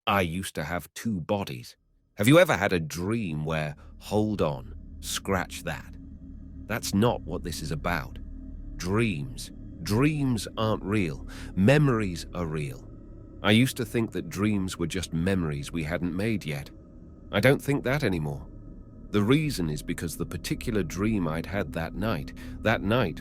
I used to have two bodies. Have you ever had a dream where, hold on, scratch that? That's not what this is about. Dreams. Dreams aren't real. Memories are real. I used to think that dreams were just memories we hadn't made yet. I don't think that anymore. The reason is because the particular dream I'd had that night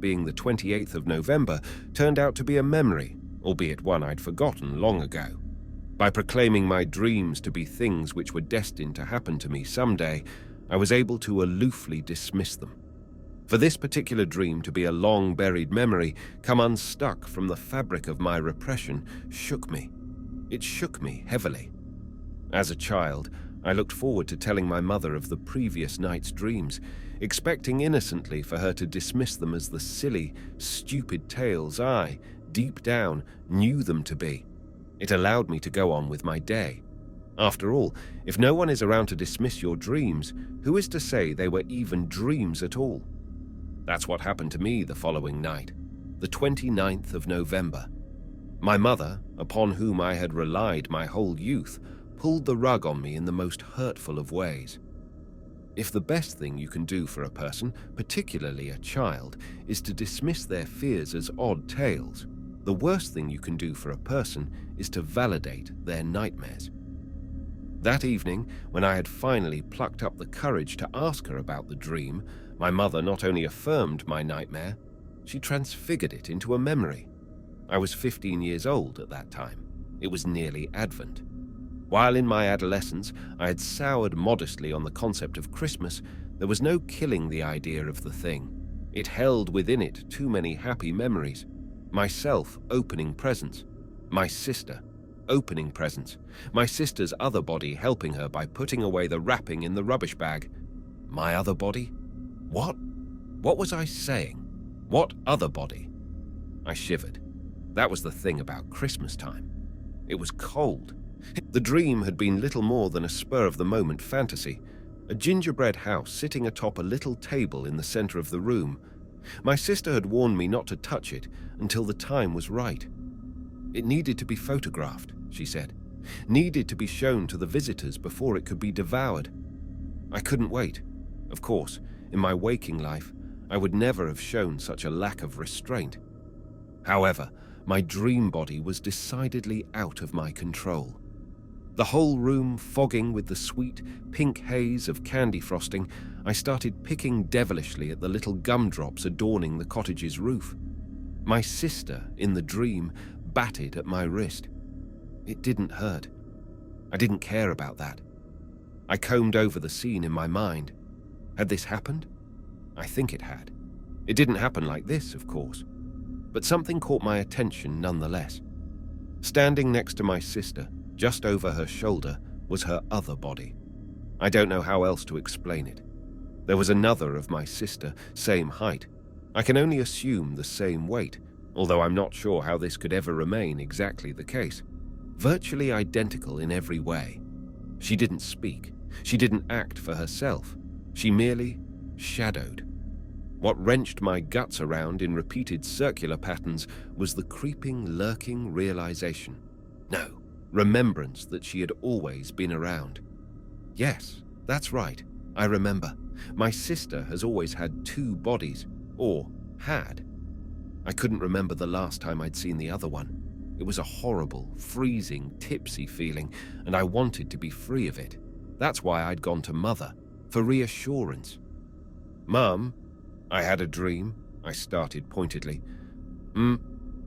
being the 28th of November, turned out to be a memory, albeit one I'd forgotten long ago. By proclaiming my dreams to be things which were destined to happen to me someday, I was able to aloofly dismiss them. For this particular dream to be a long-buried memory, come unstuck from the fabric of my repression, shook me. It shook me heavily. As a child, I looked forward to telling my mother of the previous night's dreams, expecting innocently for her to dismiss them as the silly, stupid tales I, deep down, knew them to be. It allowed me to go on with my day. After all, if no one is around to dismiss your dreams, who is to say they were even dreams at all? That's what happened to me the following night, the 29th of November. My mother, upon whom I had relied my whole youth, pulled the rug on me in the most hurtful of ways. If the best thing you can do for a person, particularly a child, is to dismiss their fears as odd tales, the worst thing you can do for a person is to validate their nightmares. That evening, when I had finally plucked up the courage to ask her about the dream, my mother not only affirmed my nightmare, she transfigured it into a memory. I was 15 years old at that time. It was nearly Advent. While in my adolescence I had soured modestly on the concept of Christmas, there was no killing the idea of the thing. It held within it too many happy memories. Myself opening presents. My sister opening presents. My sister's other body helping her by putting away the wrapping in the rubbish bag. My other body? What? What was I saying? What other body? I shivered. That was the thing about Christmas time. It was cold. The dream had been little more than a spur-of-the-moment fantasy, a gingerbread house sitting atop a little table in the center of the room. My sister had warned me not to touch it until the time was right. It needed to be photographed, she said, needed to be shown to the visitors before it could be devoured. I couldn't wait. Of course, in my waking life, I would never have shown such a lack of restraint. However, my dream body was decidedly out of my control. The whole room fogging with the sweet, pink haze of candy frosting, I started picking devilishly at the little gumdrops adorning the cottage's roof. My sister, in the dream, batted at my wrist. It didn't hurt. I didn't care about that. I combed over the scene in my mind. Had this happened? I think it had. It didn't happen like this, of course. But something caught my attention nonetheless. Standing next to my sister, just over her shoulder, was her other body. I don't know how else to explain it. There was another of my sister, same height. I can only assume the same weight, although I'm not sure how this could ever remain exactly the case. Virtually identical in every way. She didn't speak. She didn't act for herself. She merely shadowed. What wrenched my guts around in repeated circular patterns was the creeping, lurking realization. No, remembrance that she had always been around. Yes, that's right, I remember. My sister has always had two bodies, or had. I couldn't remember the last time I'd seen the other one. It was a horrible, freezing, tipsy feeling, and I wanted to be free of it. That's why I'd gone to Mother, for reassurance. Mum, I had a dream, I started pointedly.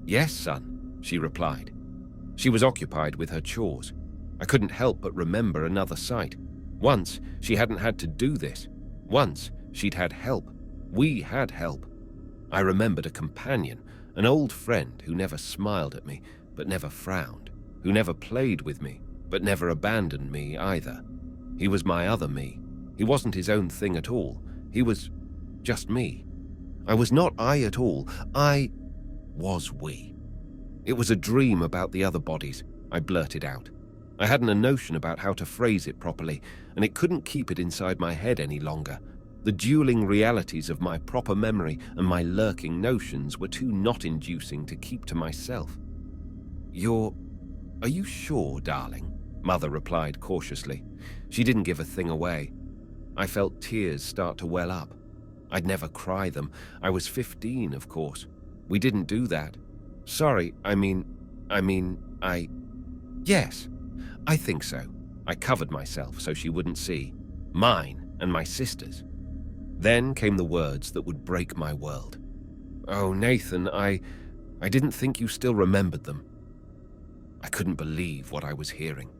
Yes, son, she replied. She was occupied with her chores. I couldn't help but remember another sight. Once, she hadn't had to do this. Once, she'd had help. We had help. I remembered a companion, an old friend who never smiled at me, but never frowned, who never played with me, but never abandoned me either. He was my other me. He wasn't his own thing at all. He was just me. I was not I at all. I was we. It was a dream about the other bodies, I blurted out. I hadn't a notion about how to phrase it properly, and it couldn't keep it inside my head any longer. The dueling realities of my proper memory and my lurking notions were too not-inducing to keep to myself. Are you sure, darling? Mother replied cautiously. She didn't give a thing away. I felt tears start to well up. I'd never cry them. I was 15, of course. We didn't do that. Sorry, Yes, I think so. I covered myself so she wouldn't see. Mine and my sister's. Then came the words that would break my world. Oh, Nathan, I didn't think you still remembered them. I couldn't believe what I was hearing.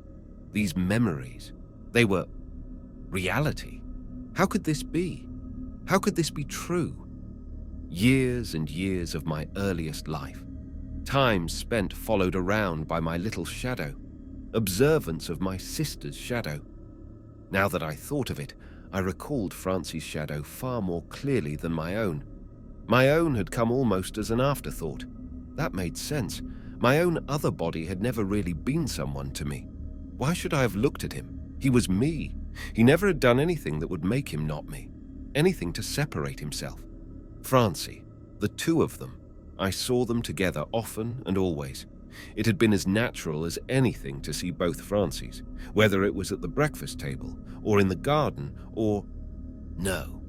These memories, they were reality. How could this be? How could this be true? Years and years of my earliest life. Time spent followed around by my little shadow. Observance of my sister's shadow. Now that I thought of it, I recalled Francie's shadow far more clearly than my own. My own had come almost as an afterthought. That made sense. My own other body had never really been someone to me. Why should I have looked at him? He was me. He never had done anything that would make him not me. Anything to separate himself. Francie, the two of them. I saw them together often and always. It had been as natural as anything to see both Francies, whether it was at the breakfast table, or in the garden, or... No.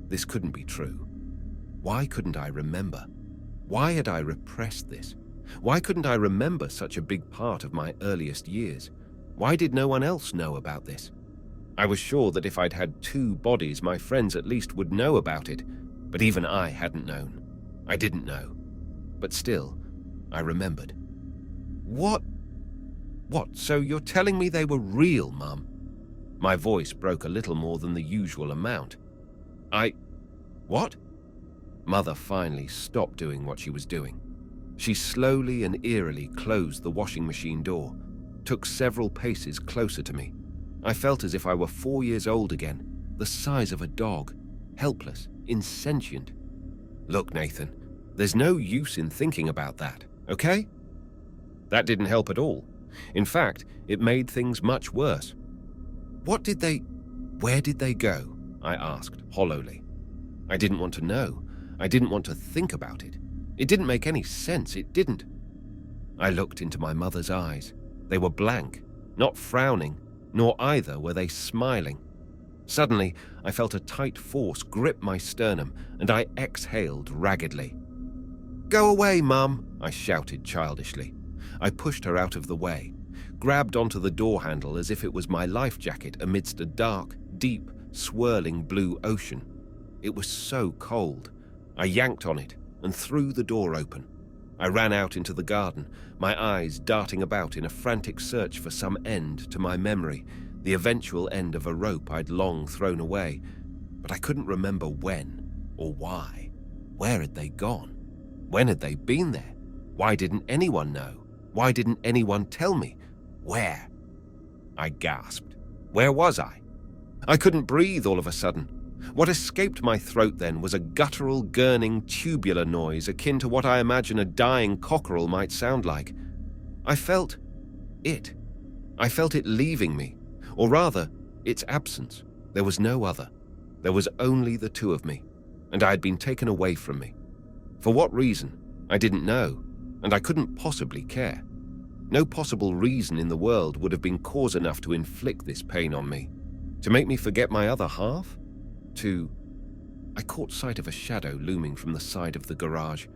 This couldn't be true. Why couldn't I remember? Why had I repressed this? Why couldn't I remember such a big part of my earliest years? Why did no one else know about this? I was sure that if I'd had two bodies, my friends at least would know about it, but even I hadn't known. I didn't know. But still, I remembered. What? So you're telling me they were real, Mum? My voice broke a little more than the usual amount. What? Mother finally stopped doing what she was doing. She slowly and eerily closed the washing machine door, took several paces closer to me. I felt as if I were 4 years old again, the size of a dog, helpless, insentient. Look, Nathan, there's no use in thinking about that, okay? That didn't help at all. In fact, it made things much worse. Where did they go? I asked, hollowly. I didn't want to know. I didn't want to think about it. It didn't make any sense, it didn't. I looked into my mother's eyes. They were blank, not frowning, nor either were they smiling. Suddenly, I felt a tight force grip my sternum, and I exhaled raggedly. Go away, Mum, I shouted childishly. I pushed her out of the way, grabbed onto the door handle as if it was my life jacket amidst a dark, deep, swirling blue ocean. It was so cold. I yanked on it and threw the door open. I ran out into the garden, my eyes darting about in a frantic search for some end to my memory, the eventual end of a rope I'd long thrown away. But I couldn't remember when or why. Where had they gone? When had they been there? Why didn't anyone know? Why didn't anyone tell me? Where? I gasped. Where was I? I couldn't breathe all of a sudden. What escaped my throat then was a guttural, gurning, tubular noise akin to what I imagine a dying cockerel might sound like. I felt it. I felt it leaving me, or rather, its absence. There was no other. There was only the two of me, and I had been taken away from me. For what reason? I didn't know, and I couldn't possibly care. No possible reason in the world would have been cause enough to inflict this pain on me. To make me forget my other half? I caught sight of a shadow looming from the side of the garage.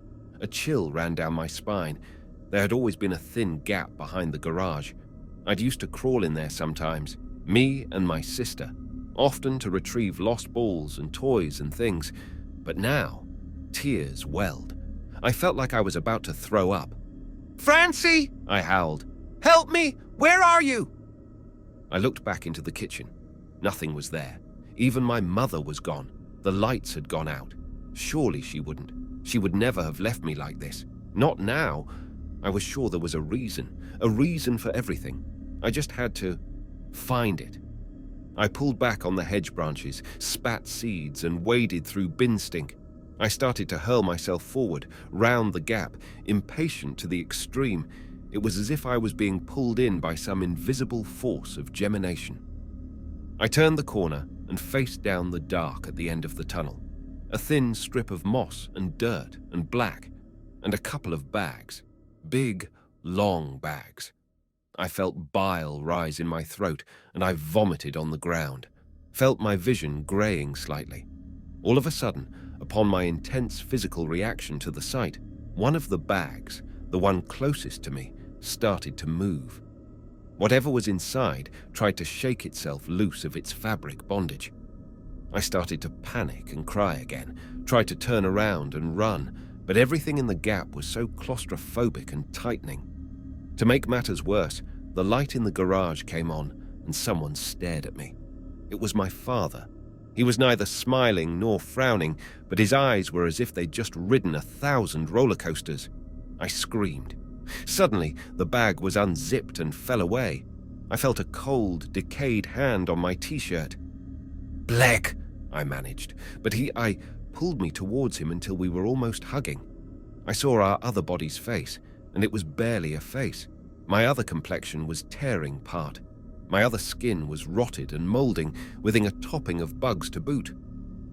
A chill ran down my spine. There had always been a thin gap behind the garage. I'd used to crawl in there sometimes, me and my sister, often to retrieve lost balls and toys and things. But now, tears welled. I felt like I was about to throw up. "Francie!" I howled. "Help me! Where are you?" I looked back into the kitchen. Nothing was there. Even my mother was gone. The lights had gone out. Surely she wouldn't. She would never have left me like this. Not now. I was sure there was a reason for everything. I just had to find it. I pulled back on the hedge branches, spat seeds, and waded through bin stink. I started to hurl myself forward, round the gap, impatient to the extreme. It was as if I was being pulled in by some invisible force of gemination. I turned the corner and faced down the dark at the end of the tunnel. A thin strip of moss and dirt and black, and a couple of bags. Big, long bags. I felt bile rise in my throat, and I vomited on the ground. Felt my vision graying slightly. All of a sudden, upon my intense physical reaction to the sight, one of the bags, the one closest to me, started to move. Whatever was inside tried to shake itself loose of its fabric bondage. I started to panic and cry again, tried to turn around and run, but everything in the gap was so claustrophobic and tightening. To make matters worse, the light in the garage came on and someone stared at me. It was my father. He was neither smiling nor frowning, but his eyes were as if they'd just ridden 1,000 roller coasters. I screamed. Suddenly, the bag was unzipped and fell away. I felt a cold, decayed hand on my t-shirt. "Black," I managed, but I pulled me towards him until we were almost hugging. I saw our other body's face, and it was barely a face. My other complexion was tearing apart. My other skin was rotted and molding, with a topping of bugs to boot.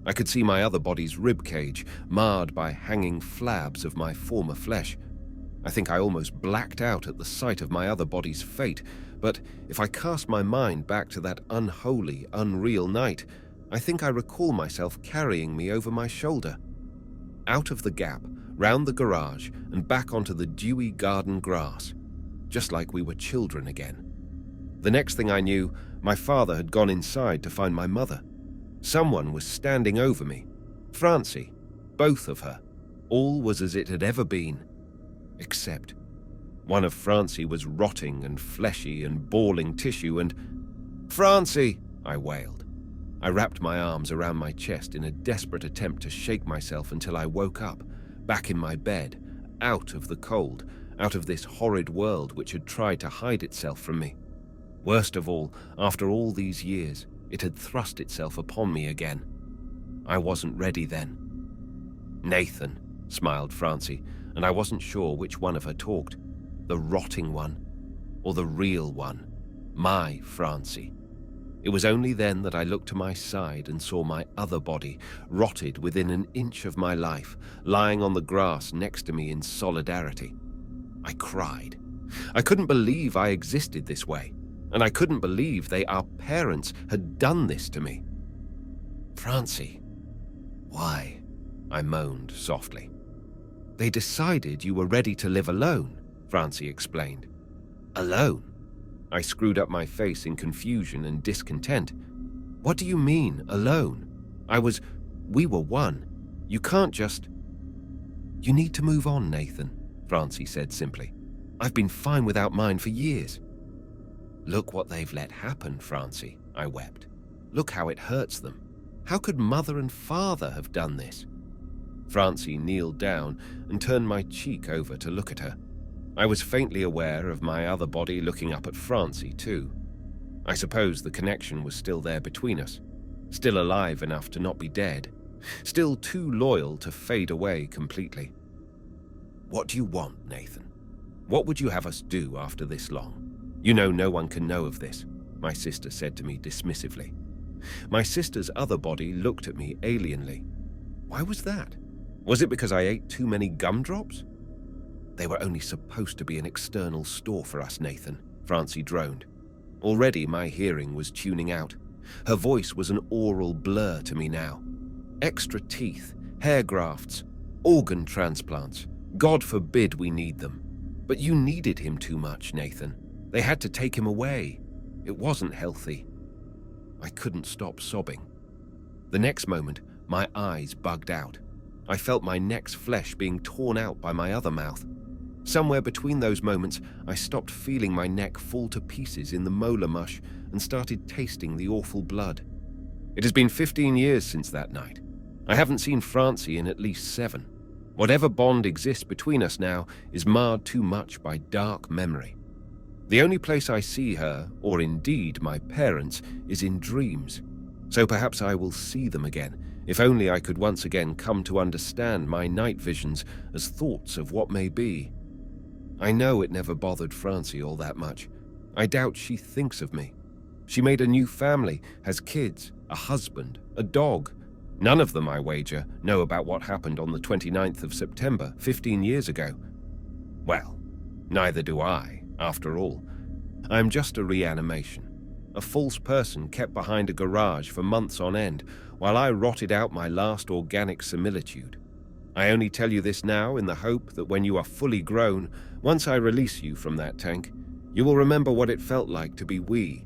I could see my other body's rib cage, marred by hanging flabs of my former flesh. I think I almost blacked out at the sight of my other body's fate, but if I cast my mind back to that unholy, unreal night, I think I recall myself carrying me over my shoulder. Out of the gap, round the garage, and back onto the dewy garden grass, just like we were children again. The next thing I knew, my father had gone inside to find my mother. Someone was standing over me. Francie, both of her. All was as it had ever been. Except one of Francie was rotting and fleshy and balling tissue and... "Francie!" I wailed. I wrapped my arms around my chest in a desperate attempt to shake myself until I woke up, back in my bed, out of the cold, out of this horrid world which had tried to hide itself from me. Worst of all, after all these years, it had thrust itself upon me again. I wasn't ready then. "Nathan," smiled Francie, and I wasn't sure which one of her talked, the rotting one or the real one, my Francie. It was only then that I looked to my side and saw my other body, rotted within an inch of my life, lying on the grass next to me in solidarity. I cried. I couldn't believe I existed this way, and I couldn't believe our parents, had done this to me. "Francie, why?" I moaned softly. "They decided you were ready to live alone," Francie explained. "Alone?" I screwed up my face in confusion and discontent. "What do you mean, alone? We were one. You can't just..." "You need to move on, Nathan," Francie said simply. "I've been fine without mine for years." "Look what they've let happen, Francie," I wept. "Look how it hurts them. How could mother and father have done this?" Francie kneeled down and turned my cheek over to look at her. I was faintly aware of my other body looking up at Francie, too. I suppose the connection was still there between us, still alive enough to not be dead, still too loyal to fade away completely. "What do you want, Nathan? What would you have us do after this long? You know no one can know of this," my sister said to me dismissively. My sister's other body looked at me alienly. Why was that? Was it because I ate too many gumdrops? "They were only supposed to be an external store for us, Nathan," Francie droned. Already my hearing was tuning out. Her voice was an oral blur to me now. "Extra teeth, hair grafts, organ transplants. God forbid we need them. But you needed him too much, Nathan. They had to take him away. It wasn't healthy." I couldn't stop sobbing. The next moment, my eyes bugged out. I felt my neck's flesh being torn out by my other mouth. Somewhere between those moments, I stopped feeling my neck fall to pieces in the molar mush and started tasting the awful blood. It has been 15 years since that night. I haven't seen Francie in at least 7. Whatever bond exists between us now is marred too much by dark memory. The only place I see her, or indeed my parents, is in dreams. So perhaps I will see them again, if only I could once again come to understand my night visions as thoughts of what may be. I know it never bothered Francie all that much. I doubt she thinks of me. She made a new family, has kids, a husband, a dog. None of them, I wager, know about what happened on the 29th of September, 15 years ago. Well, neither do I, after all. I am just a reanimation, a false person kept behind a garage for months on end, while I rotted out my last organic similitude. I only tell you this now in the hope that when you are fully grown, once I release you from that tank, you will remember what it felt like to be we,